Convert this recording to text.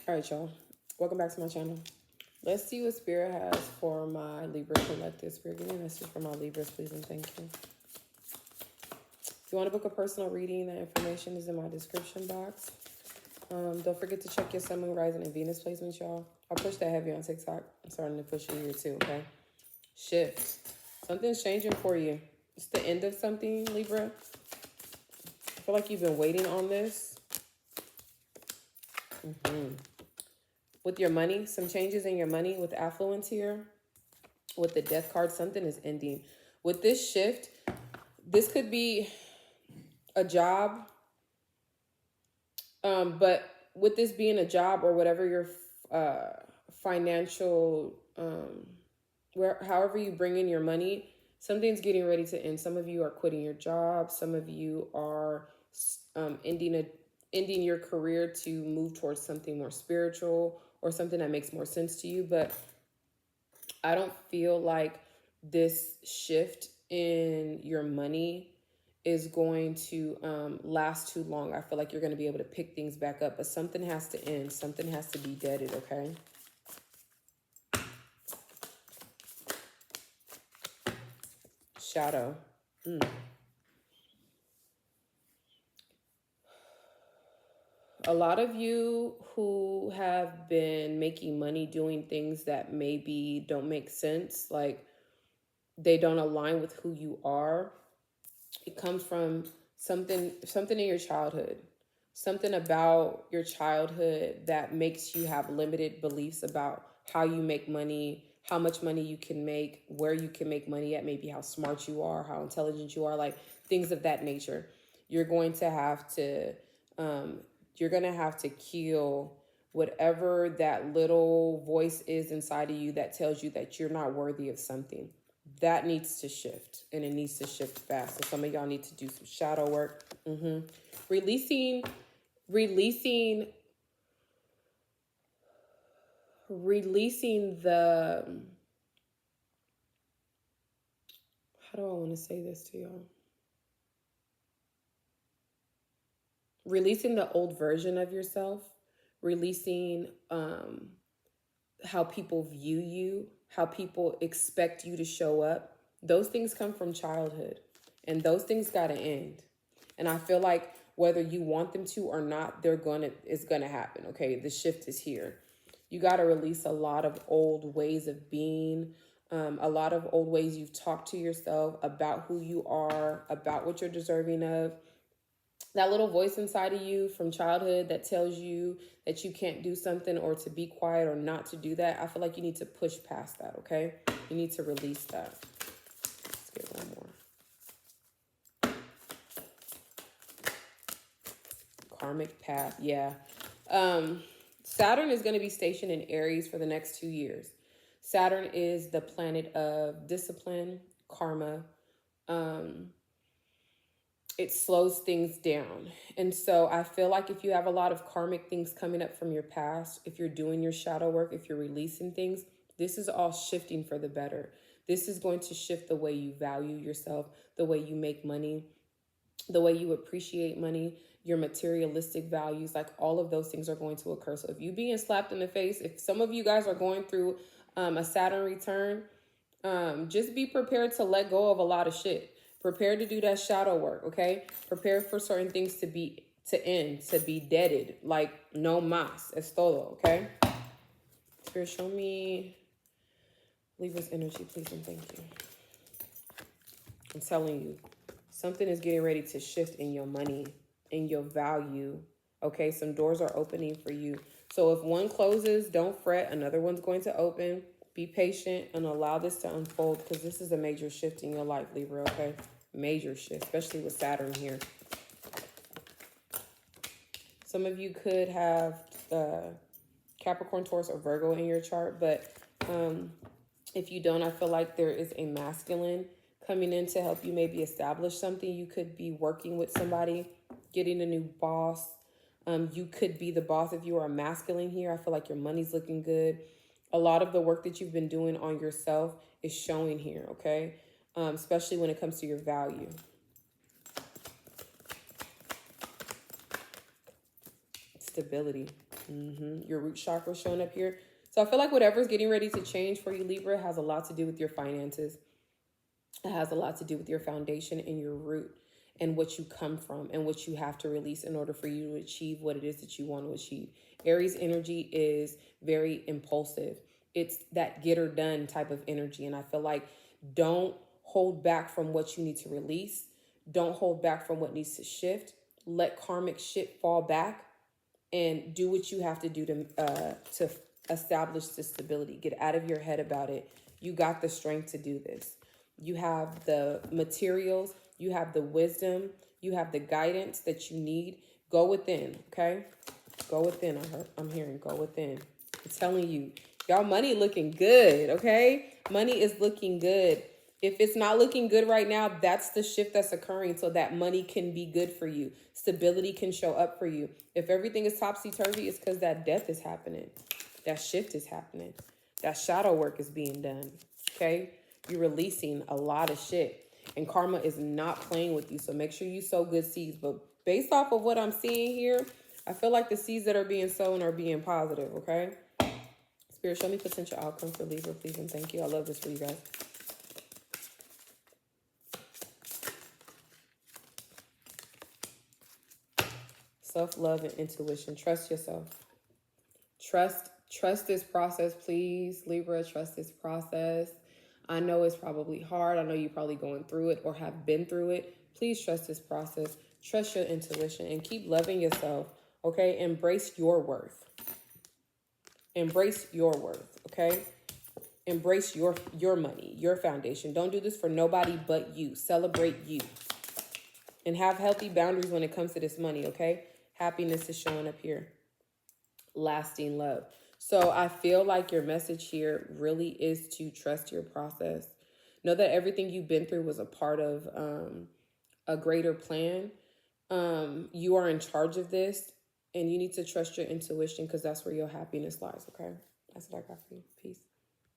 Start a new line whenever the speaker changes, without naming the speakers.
All right, y'all. Welcome back to my channel. Let's see what Spirit has for my Libra collective. Spirit, give me a message for my Libras, please, and thank you. If you want to book a personal reading, the information is in my description box. Don't forget to check your Sun, Moon, Rising, and Venus placements, y'all. I push that heavy on TikTok. I'm starting to push it here too, okay? Shift. Something's changing for you. It's the end of something, Libra. I feel like you've been waiting on this. With your money, some changes in your money with affluence here. With the Death card, something is ending. With this shift, this could be a job. But with this being a job or whatever your financial, however you bring in your money, something's getting ready to end. Some of you are quitting your job. Some of you are ending your career to move towards something more spiritual or something that makes more sense to you. But I don't feel like this shift in your money is going to last too long. I feel like you're going to be able to pick things back up, but something has to end. Something has to be deaded, okay? Shadow. A lot of you who have been making money doing things that maybe don't make sense, like they don't align with who you are. It comes from something in your childhood. Something about your childhood that makes you have limited beliefs about how you make money, how much money you can make, where you can make money at, maybe how smart you are, how intelligent you are, like things of that nature. You're going to have to kill whatever that little voice is inside of you that tells you that you're not worthy of something. That needs to shift, and it needs to shift fast. So some of y'all need to do some shadow work. Releasing the, how do I want to say this to y'all? Releasing the old version of yourself, releasing how people view you, how people expect you to show up. Those things come from childhood, and those things got to end. And I feel like whether you want them to or not, it's gonna happen. Okay, the shift is here. You got to release a lot of old ways of being, a lot of old ways you've talked to yourself about who you are, about what you're deserving of. That little voice inside of you from childhood that tells you that you can't do something or to be quiet or not to do that. I feel like you need to push past that, okay? You need to release that. Let's get one more. Karmic path, yeah. Saturn is going to be stationed in Aries for the next 2 years. Saturn is the planet of discipline, karma. It slows things down. And so I feel like if you have a lot of karmic things coming up from your past, if you're doing your shadow work, if you're releasing things, this is all shifting for the better. This is going to shift the way you value yourself, the way you make money, the way you appreciate money, your materialistic values, like all of those things are going to occur. So if you being slapped in the face, if some of you guys are going through a Saturn return, just be prepared to let go of a lot of shit. Prepare to do that shadow work, okay? Prepare for certain things to end, to be deaded. Like, no más, es todo, okay? Spirit, show me Libra's energy, please, and thank you. I'm telling you, something is getting ready to shift in your money, in your value, okay? Some doors are opening for you. So if one closes, don't fret. Another one's going to open. Be patient and allow this to unfold, because this is a major shift in your life, Libra, okay? Major shift, especially with Saturn here. Some of you could have Capricorn, Taurus, or Virgo in your chart, but if you don't, I feel like there is a masculine coming in to help you maybe establish something. You could be working with somebody, getting a new boss. You could be the boss if you are a masculine here. I feel like your money's looking good. A lot of the work that you've been doing on yourself is showing here, okay? Especially when it comes to your value. Stability. Your root chakra showing up here. So I feel like whatever's getting ready to change for you, Libra, has a lot to do with your finances. It has a lot to do with your foundation and your root and what you come from and what you have to release in order for you to achieve what it is that you want to achieve. Aries energy is very impulsive. It's that get or done type of energy. And I feel like don't hold back from what you need to release. Don't hold back from what needs to shift. Let karmic shit fall back and do what you have to do to establish the stability. Get out of your head about it. You got the strength to do this. You have the materials, you have the wisdom, you have the guidance that you need. Go within, okay? Go within. I'm hearing go within. I'm telling you, y'all, money looking good, okay? Money is looking good. If it's not looking good right now, that's the shift that's occurring so that money can be good for you. Stability can show up for you. If everything is topsy-turvy, it's because that death is happening. That shift is happening. That shadow work is being done, okay? You're releasing a lot of shit. And karma is not playing with you, so make sure you sow good seeds. But based off of what I'm seeing here, I feel like the seeds that are being sown are being positive, okay? Spirit, show me potential outcomes for Libra, please, and thank you. I love this for you guys. Self-love and intuition. Trust yourself. Trust this process, please. Libra, trust this process. I know it's probably hard. I know you're probably going through it or have been through it. Please trust this process. Trust your intuition and keep loving yourself, okay? Embrace your worth. Embrace your worth, okay? Embrace your money, your foundation. Don't do this for nobody but you. Celebrate you. And have healthy boundaries when it comes to this money, okay? Happiness is showing up here. Lasting love. So I feel like your message here really is to trust your process. Know that everything you've been through was a part of a greater plan. You are in charge of this, and you need to trust your intuition because that's where your happiness lies, okay? That's what I got for you. Peace.